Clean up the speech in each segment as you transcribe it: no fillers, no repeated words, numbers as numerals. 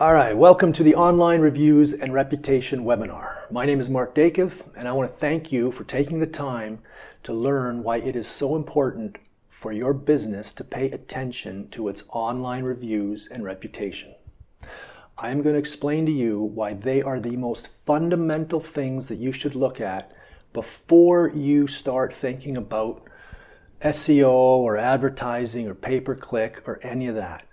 All right, welcome to the Online Reviews and Reputation webinar. My name is Mark Dakiv, and I want to thank you for taking the time to learn why it is so important for your business to pay attention to its online reviews and reputation. I am going to explain to you why they are the most fundamental things that you should look at before you start thinking about SEO or advertising or pay-per-click or any of that.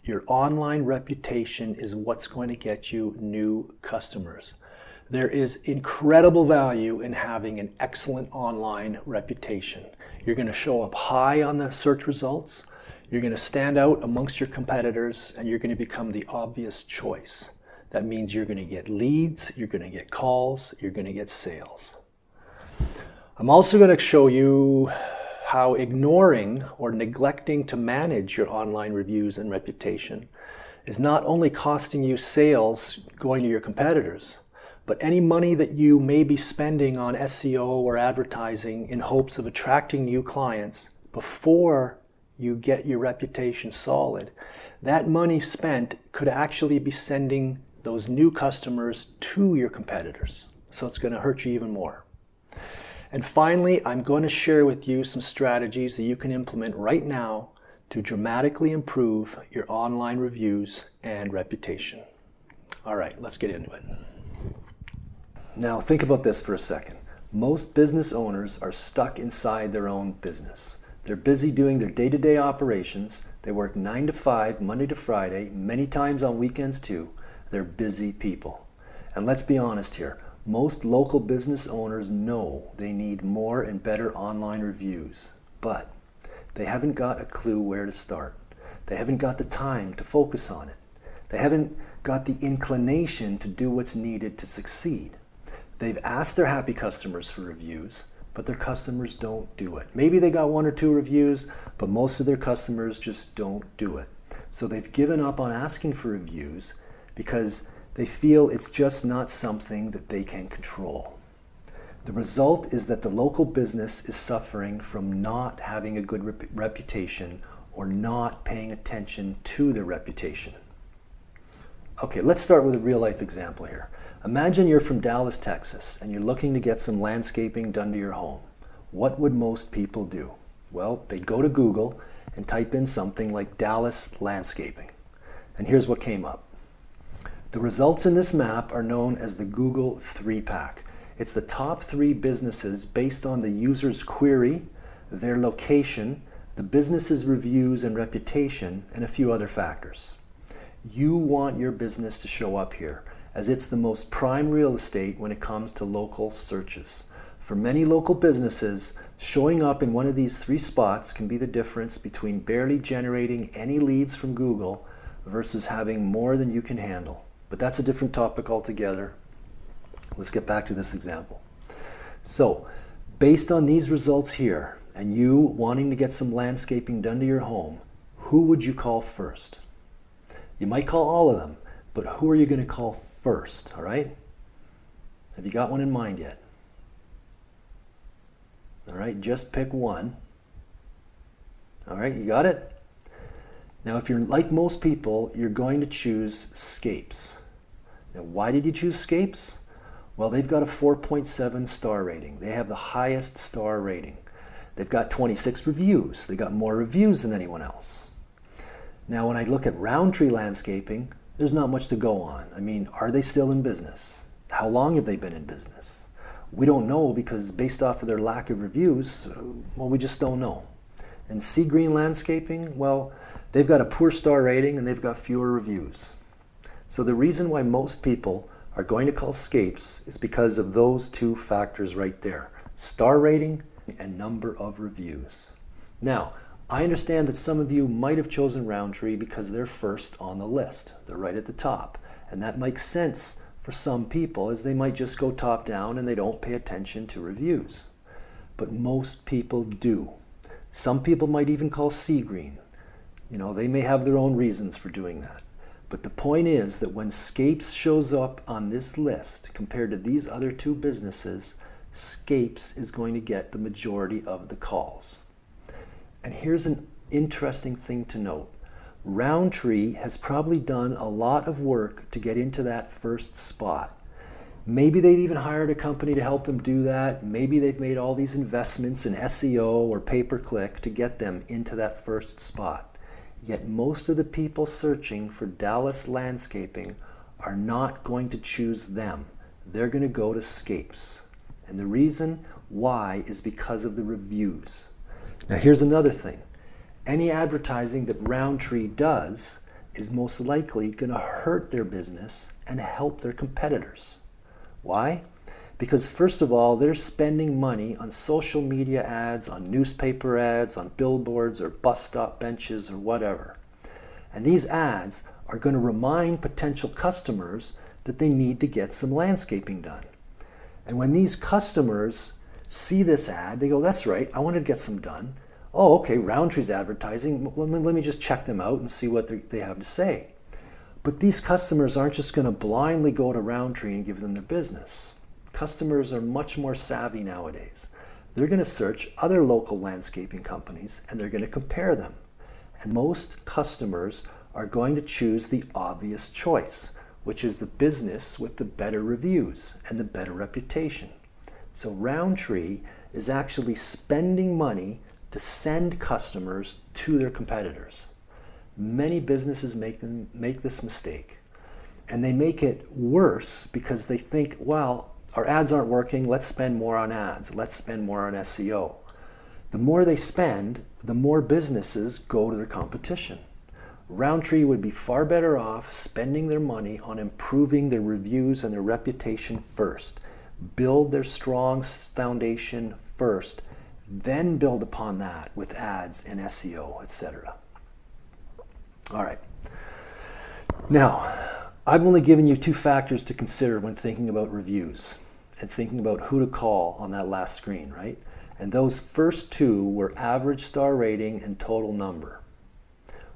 Your online reputation is what's going to get you new customers. There is incredible value in having an excellent online reputation. You're going to show up high on the search results, you're going to stand out amongst your competitors, and you're going to become the obvious choice. That means you're going to get leads, you're going to get calls, you're going to get sales. I'm also going to show you how ignoring or neglecting to manage your online reviews and reputation is not only costing you sales going to your competitors, but any money that you may be spending on SEO or advertising in hopes of attracting new clients before you get your reputation solid, that money spent could actually be sending those new customers to your competitors. So it's going to hurt you even more. And finally, I'm going to share with you some strategies that you can implement right now to dramatically improve your online reviews and reputation. All right, let's get into it. Now, think about this for a second. Most business owners are stuck inside their own business. They're busy doing their day-to-day operations. They work 9 to 5, Monday to Friday, many times on weekends too. They're busy people. And let's be honest here. Most local business owners know they need more and better online reviews, but they haven't got a clue where to start. They haven't got the time to focus on it. They haven't got the inclination to do what's needed to succeed. They've asked their happy customers for reviews, but their customers don't do it. Maybe they got 1 or 2 reviews, but most of their customers just don't do it. So they've given up on asking for reviews because they feel it's just not something that they can control. The result is that the local business is suffering from not having a good reputation or not paying attention to their reputation. Okay, let's start with a real life example here. Imagine you're from Dallas, Texas, and you're looking to get some landscaping done to your home. What would most people do? Well, they'd go to Google and type in something like Dallas landscaping. And here's what came up. The results in this map are known as the Google 3-pack. It's the top 3 businesses based on the user's query, their location, the business's reviews and reputation, and a few other factors. You want your business to show up here, as it's the most prime real estate when it comes to local searches. For many local businesses, showing up in one of these 3 spots can be the difference between barely generating any leads from Google versus having more than you can handle. But that's a different topic altogether. Let's get back to this example. So, based on these results here, and you wanting to get some landscaping done to your home, who would you call first? You might call all of them, but who are you going to call first, all right? Have you got one in mind yet? All right, just pick one. All right, you got it? Now, if you're like most people, you're going to choose Scapes. Now, why did you choose Scapes? Well, they've got a 4.7 star rating. They have the highest star rating. They've got 26 reviews. They got more reviews than anyone else. Now, when I look at Roundtree Landscaping, there's not much to go on. I mean, are they still in business? How long have they been in business? We don't know because based off of their lack of reviews, well, we just don't know. And Sea Green Landscaping, well, they've got a poor star rating and they've got fewer reviews. So the reason why most people are going to call Scapes is because of those 2 factors right there. Star rating and number of reviews. Now, I understand that some of you might have chosen Roundtree because they're first on the list. They're right at the top. And that makes sense for some people as they might just go top down and they don't pay attention to reviews. But most people do. Some people might even call Sea Green. You know, they may have their own reasons for doing that. But the point is that when Scapes shows up on this list compared to these other 2 businesses, Scapes is going to get the majority of the calls. And here's an interesting thing to note. Roundtree has probably done a lot of work to get into that first spot. Maybe they've even hired a company to help them do that. Maybe they've made all these investments in SEO or pay-per-click to get them into that first spot. Yet most of the people searching for Dallas landscaping are not going to choose them. They're going to go to Scapes. And the reason why is because of the reviews. Now here's another thing. Any advertising that Roundtree does is most likely going to hurt their business and help their competitors. Why? Because first of all, they're spending money on social media ads, on newspaper ads, on billboards or bus stop benches or whatever. And these ads are going to remind potential customers that they need to get some landscaping done. And when these customers see this ad, they go, that's right, I want to get some done. Oh, okay, Roundtree's advertising. Let me just check them out and see what they have to say. But these customers aren't just going to blindly go to Roundtree and give them their business. Customers are much more savvy nowadays. They're going to search other local landscaping companies and they're going to compare them. And most customers are going to choose the obvious choice, which is the business with the better reviews and the better reputation. So Roundtree is actually spending money to send customers to their competitors. Many businesses make this mistake, and they make it worse because they think, well, our ads aren't working, let's spend more on ads, let's spend more on SEO. The more they spend, the more businesses go to their competition. Roundtree would be far better off spending their money on improving their reviews and their reputation first. Build their strong foundation first, then build upon that with ads and SEO, etc. All right. Now, I've only given you 2 factors to consider when thinking about reviews and thinking about who to call on that last screen, right? And those first 2 were average star rating and total number,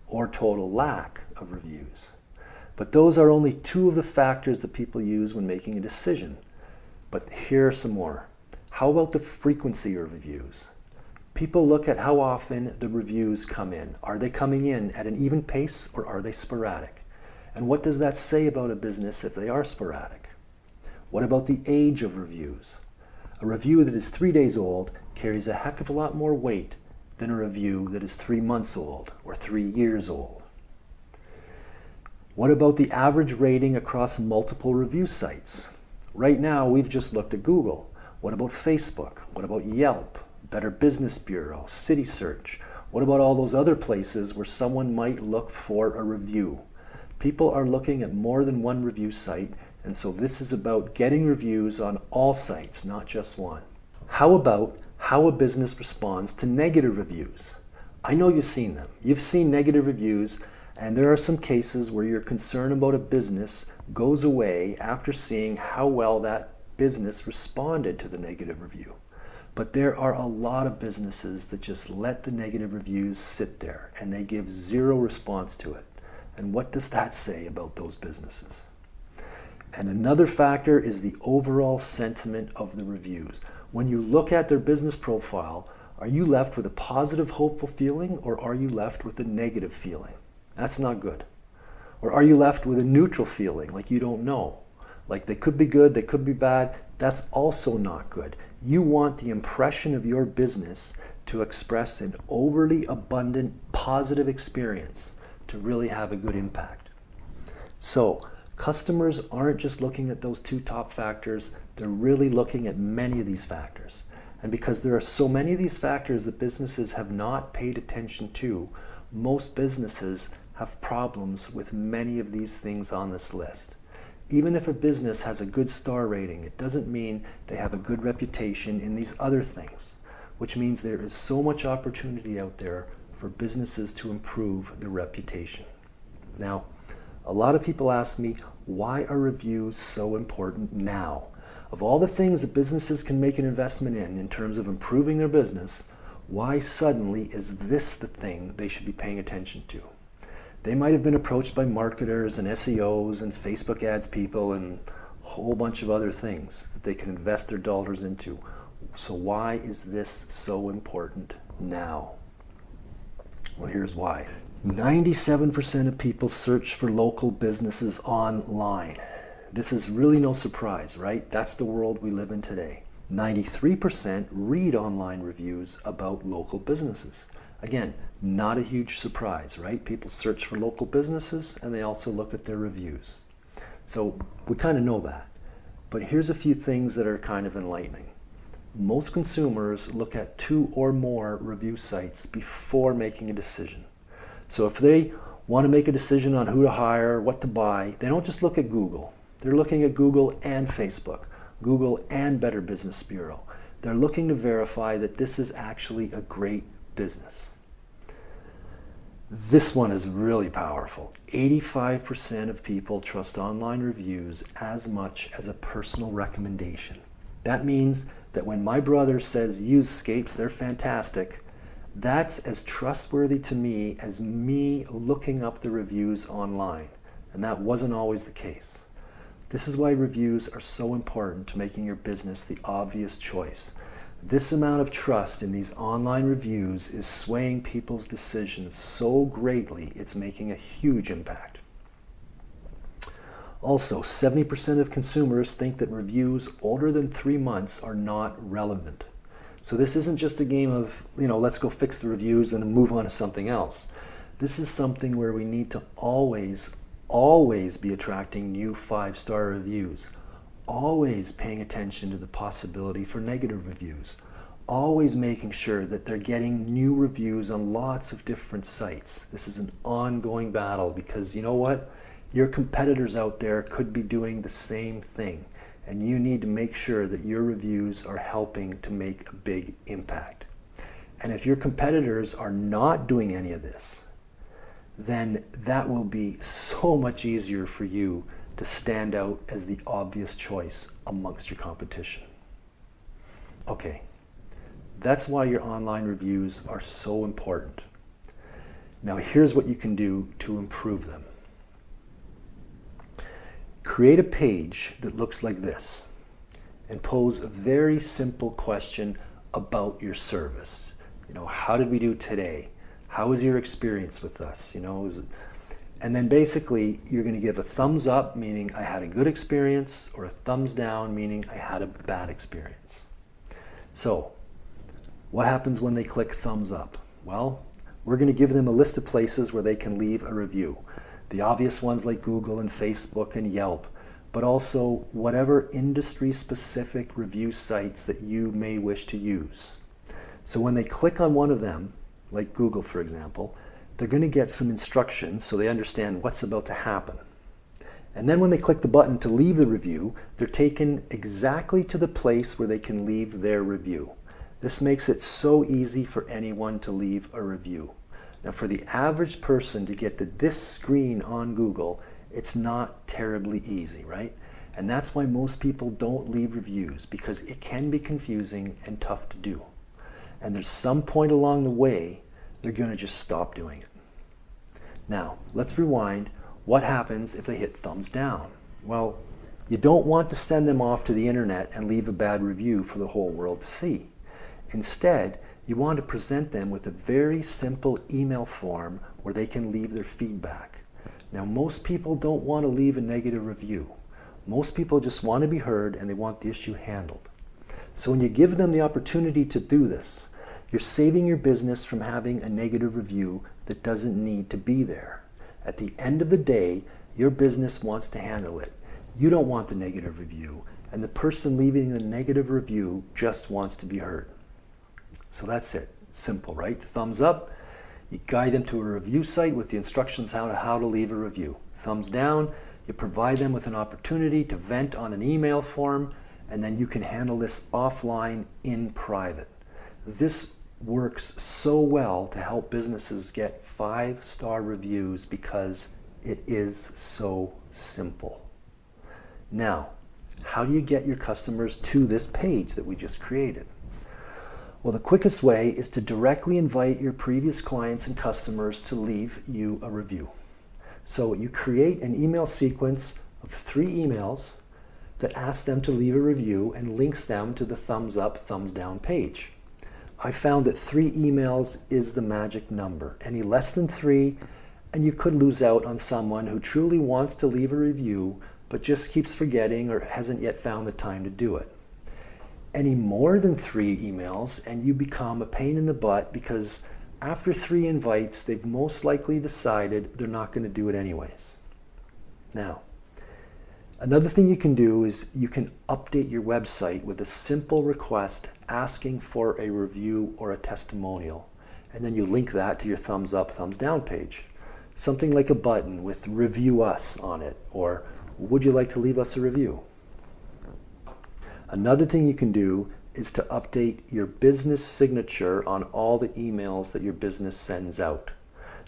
or total lack of reviews. But those are only 2 of the factors that people use when making a decision. But here are some more. How about the frequency of reviews? People look at how often the reviews come in. Are they coming in at an even pace or are they sporadic? And what does that say about a business if they are sporadic? What about the age of reviews? A review that is 3 days old carries a heck of a lot more weight than a review that is 3 months old or 3 years old. What about the average rating across multiple review sites? Right now, we've just looked at Google. What about Facebook? What about Yelp? Better Business Bureau, City Search? What about all those other places where someone might look for a review? People are looking at more than one review site, and so this is about getting reviews on all sites, not just one. How about how a business responds to negative reviews? I know you've seen them. You've seen negative reviews, and there are some cases where your concern about a business goes away after seeing how well that business responded to the negative review. But there are a lot of businesses that just let the negative reviews sit there and they give zero response to it. And what does that say about those businesses? And another factor is the overall sentiment of the reviews. When you look at their business profile, are you left with a positive, hopeful feeling, or are you left with a negative feeling? That's not good. Or are you left with a neutral feeling, like you don't know? Like they could be good, they could be bad. That's also not good. You want the impression of your business to express an overly abundant positive experience to really have a good impact. So customers aren't just looking at those 2 top factors, they're really looking at many of these factors. And because there are so many of these factors that businesses have not paid attention to, most businesses have problems with many of these things on this list. Even if a business has a good star rating, it doesn't mean they have a good reputation in these other things, which means there is so much opportunity out there for businesses to improve their reputation. Now, a lot of people ask me, why are reviews so important now? Of all the things that businesses can make an investment in terms of improving their business, why suddenly is this the thing they should be paying attention to? They might have been approached by marketers and SEOs and Facebook ads people and a whole bunch of other things that they can invest their dollars into. So why is this so important now? Well, here's why. 97% of people search for local businesses online. This is really no surprise, right? That's the world we live in today. 93% read online reviews about local businesses. Again, not a huge surprise, right? People search for local businesses and they also look at their reviews. So we kind of know that. But here's a few things that are kind of enlightening. Most consumers look at 2 or more review sites before making a decision. So if they want to make a decision on who to hire, what to buy, they don't just look at Google. They're looking at Google and Facebook, Google and Better Business Bureau. They're looking to verify that this is actually a great business. This one is really powerful. 85% of people trust online reviews as much as a personal recommendation. That means that when my brother says use Scapes, they're fantastic, that's as trustworthy to me as me looking up the reviews online. And that wasn't always the case. This is why reviews are so important to making your business the obvious choice. This amount of trust in these online reviews is swaying people's decisions so greatly, it's making a huge impact. Also, 70% of consumers think that reviews older than 3 months are not relevant. So this isn't just a game of, let's go fix the reviews and move on to something else. This is something where we need to always be attracting new 5-star reviews, always paying attention to the possibility for negative reviews, always making sure that they're getting new reviews on lots of different sites. This is an ongoing battle because you know what? Your competitors out there could be doing the same thing. And you need to make sure that your reviews are helping to make a big impact. And if your competitors are not doing any of this, then that will be so much easier for you to stand out as the obvious choice amongst your competition. Okay, that's why your online reviews are so important. Now here's what you can do to improve them. Create a page that looks like this and pose a very simple question about your service. How did we do today? How was your experience with us? And then basically you're going to give a thumbs up, meaning I had a good experience, or a thumbs down, meaning I had a bad experience. So what happens when they click thumbs up? Well, we're going to give them a list of places where they can leave a review. The obvious ones like Google and Facebook and Yelp, but also whatever industry-specific review sites that you may wish to use. So when they click on one of them, like Google for example, they're going to get some instructions so they understand what's about to happen. And then when they click the button to leave the review, they're taken exactly to the place where they can leave their review. This makes it so easy for anyone to leave a review. Now for the average person to get to this screen on Google, it's not terribly easy, right? And that's why most people don't leave reviews, because it can be confusing and tough to do. And there's some point along the way, they're going to just stop doing it. Now, let's rewind. What happens if they hit thumbs down? Well, you don't want to send them off to the internet and leave a bad review for the whole world to see. Instead, you want to present them with a very simple email form where they can leave their feedback. Now, most people don't want to leave a negative review. Most people just want to be heard and they want the issue handled. So when you give them the opportunity to do this, you're saving your business from having a negative review that doesn't need to be there. At the end of the day, your business wants to handle it. You don't want the negative review, and the person leaving the negative review just wants to be heard. So that's it. Simple, right? Thumbs up, you guide them to a review site with the instructions how to leave a review. Thumbs down, you provide them with an opportunity to vent on an email form, and then you can handle this offline in private. This works so well to help businesses get 5-star reviews because it is so simple. Now, how do you get your customers to this page that we just created? Well, the quickest way is to directly invite your previous clients and customers to leave you a review. So you create an email sequence of 3 emails that ask them to leave a review and links them to the thumbs up, thumbs down page. I found that 3 emails is the magic number. Any less than 3, and you could lose out on someone who truly wants to leave a review but just keeps forgetting or hasn't yet found the time to do it. Any more than 3 emails and you become a pain in the butt because after 3 invites, they've most likely decided they're not going to do it anyways. Now, another thing you can do is you can update your website with a simple request asking for a review or a testimonial. And then you link that to your thumbs up, thumbs down page. Something like a button with review us on it, or would you like to leave us a review? Another thing you can do is to update your business signature on all the emails that your business sends out.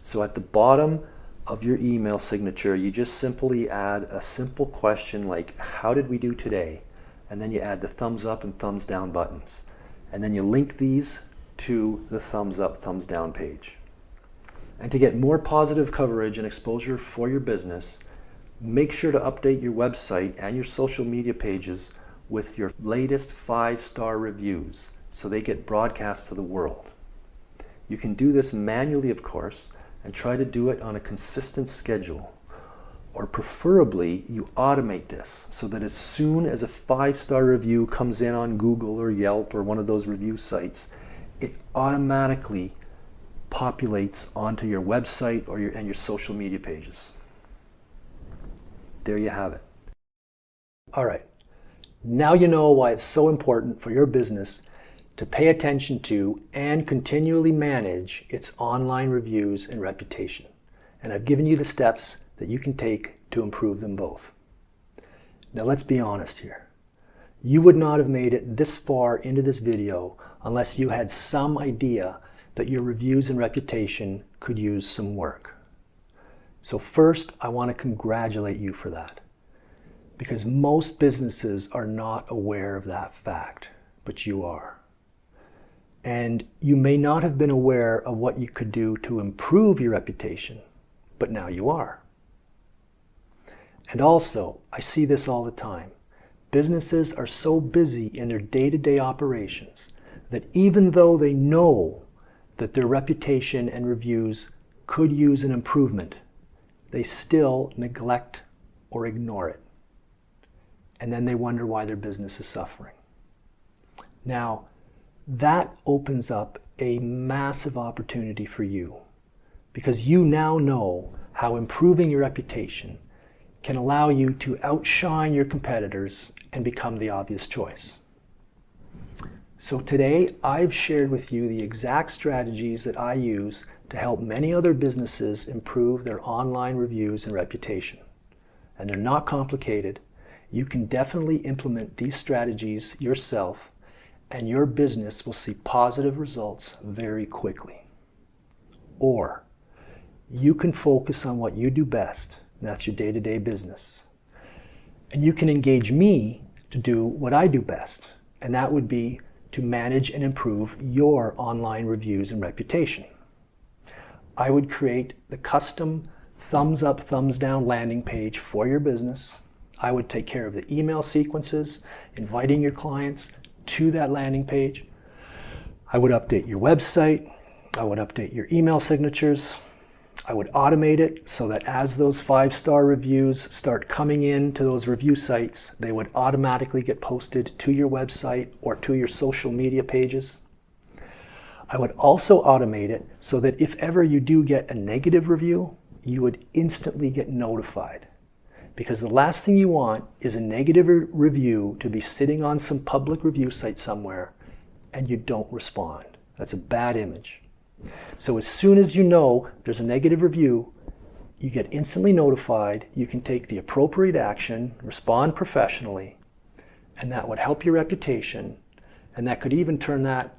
So at the bottom of your email signature, you just simply add a simple question like, how did we do today? And then you add the thumbs up and thumbs down buttons. And then you link these to the thumbs up, thumbs down page. And to get more positive coverage and exposure for your business, make sure to update your website and your social media pages with your latest 5-star reviews so they get broadcast to the world. You can do this manually, of course, and try to do it on a consistent schedule. Or preferably, you automate this so that as soon as a 5-star review comes in on Google or Yelp or one of those review sites, it automatically populates onto your website or your social media pages. There you have it. All right. Now you know why it's so important for your business to pay attention to and continually manage its online reviews and reputation. And I've given you the steps that you can take to improve them both. Now let's be honest here. You would not have made it this far into this video unless you had some idea that your reviews and reputation could use some work. So first, I want to congratulate you for that, because most businesses are not aware of that fact, but you are. And you may not have been aware of what you could do to improve your reputation, but now you are. And also, I see this all the time. Businesses are so busy in their day-to-day operations that even though they know that their reputation and reviews could use an improvement, they still neglect or ignore it. And then they wonder why their business is suffering. Now, that opens up a massive opportunity for you, because you now know how improving your reputation can allow you to outshine your competitors and become the obvious choice. So today, I've shared with you the exact strategies that I use to help many other businesses improve their online reviews and reputation. And they're not complicated. You can definitely implement these strategies yourself, and your business will see positive results very quickly. Or you can focus on what you do best, and that's your day-to-day business. And you can engage me to do what I do best, and that would be to manage and improve your online reviews and reputation. I would create the custom thumbs up, thumbs down landing page for your business. I would take care of the email sequences, inviting your clients to that landing page. I would update your website. I would update your email signatures. I would automate it so that as those 5-star reviews start coming in to those review sites, they would automatically get posted to your website or to your social media pages. I would also automate it so that if ever you do get a negative review, you would instantly get notified. Because the last thing you want is a negative review to be sitting on some public review site somewhere and you don't respond. That's a bad image. So as soon as you know there's a negative review, you get instantly notified, you can take the appropriate action, respond professionally, and that would help your reputation, and that could even turn that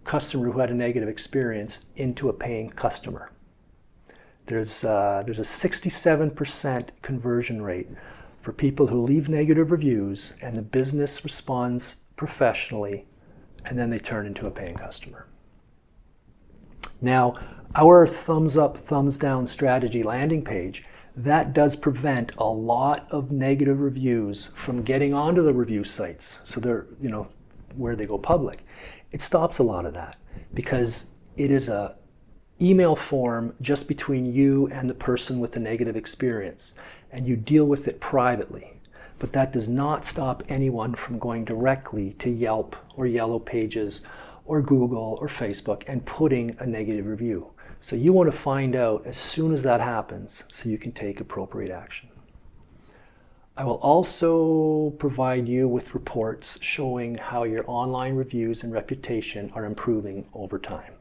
customer who had a negative experience into a paying customer. There's a 67% conversion rate for people who leave negative reviews and the business responds professionally, and then they turn into a paying customer. Now, our thumbs up, thumbs down strategy landing page, that does prevent a lot of negative reviews from getting onto the review sites. So they're, where they go public. It stops a lot of that because it is a email form just between you and the person with the negative experience, and you deal with it privately. But that does not stop anyone from going directly to Yelp or Yellow Pages or Google or Facebook and putting a negative review. So you want to find out as soon as that happens so you can take appropriate action. I will also provide you with reports showing how your online reviews and reputation are improving over time.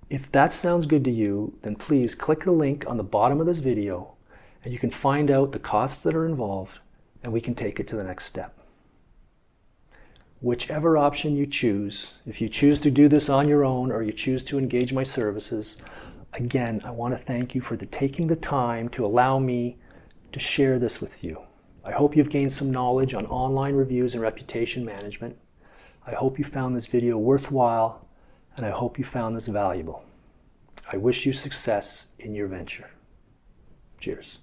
If that sounds good to you, then please click the link on the bottom of this video and you can find out the costs that are involved and we can take it to the next step. Whichever option you choose, if you choose to do this on your own or you choose to engage my services, again, I want to thank you for taking the time to allow me to share this with you. I hope you've gained some knowledge on online reviews and reputation management. I hope you found this video worthwhile, and I hope you found this valuable. I wish you success in your venture. Cheers.